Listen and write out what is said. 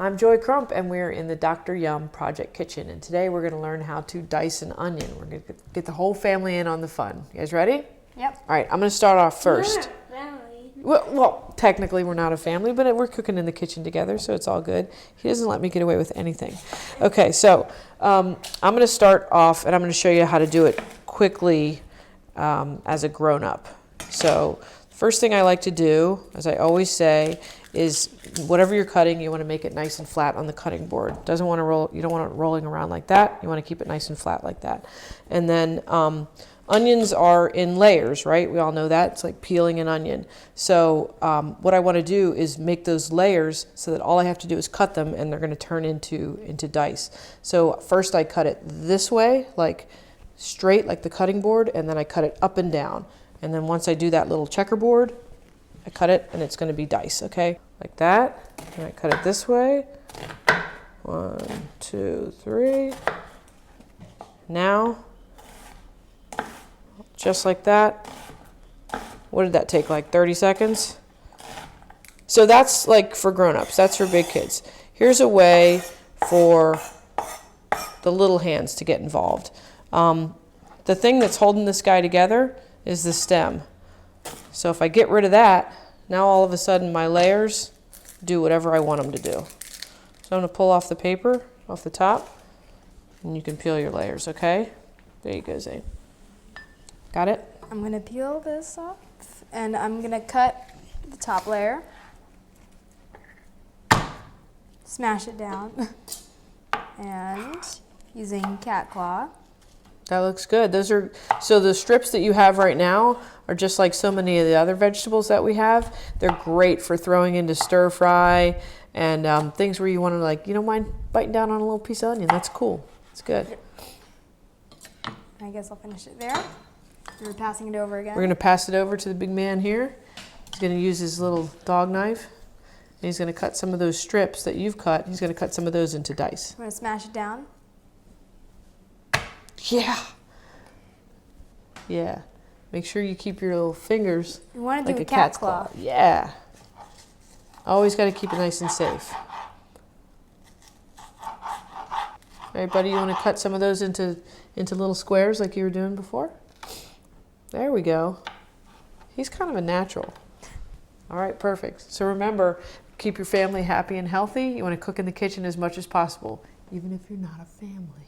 I'm Joy Crump, and we're in the Dr. Yum Project Kitchen. And today we're going to learn how to dice an onion. We're going to get the whole family in on the fun. You guys ready? Yep. All right, I'm going to start off first. We're not a family. Well, technically we're not a family, but we're cooking in the kitchen together, so it's all good. He doesn't let me get away with anything. Okay, so I'm going to start off, and I'm going to show you how to do it quickly as a grown-up. So first thing I like to do, as I always say, is whatever you're cutting, you want to make it nice and flat on the cutting board. You don't want it rolling around like that. You want to keep it nice and flat like that. And then onions are in layers, right? We all know that. It's like peeling an onion. So what I want to do is make those layers so that all I have to do is cut them, and they're going to turn into dice. So first I cut it this way, like straight like the cutting board, and then I cut it up and down. And then once I do that little checkerboard, I cut it, and it's going to be dice, okay? Like that. And I cut it this way. 1, 2, 3. Now, just like that. What did that take, like 30 seconds? So that's like for grown-ups. That's for big kids. Here's a way for the little hands to get involved. The thing that's holding this guy together is the stem. So if I get rid of that, now all of a sudden my layers do whatever I want them to do. So I'm going to pull off the paper off the top, and you can peel your layers, okay? There you go, Zane. Got it? I'm going to peel this off, and I'm going to cut the top layer, smash it down, and using cat claw. That looks good. So the strips that you have right now are just like so many of the other vegetables that we have. They're great for throwing into stir fry and things where you want to, like, you don't mind biting down on a little piece of onion. That's cool. It's good. I guess I'll finish it there. We're passing it over again. We're going to pass it over to the big man here. He's going to use his little dog knife. And he's going to cut some of those strips that you've cut. He's going to cut some of those into dice. I'm going to smash it down. Yeah. Yeah. Make sure you keep your little fingers You want to like do a a cat's claw. Yeah. Always got to keep it nice and safe. All right, buddy, you want to cut some of those into little squares like you were doing before? There we go. He's kind of a natural. All right, perfect. So remember, keep your family happy and healthy. You want to cook in the kitchen as much as possible, even if you're not a family.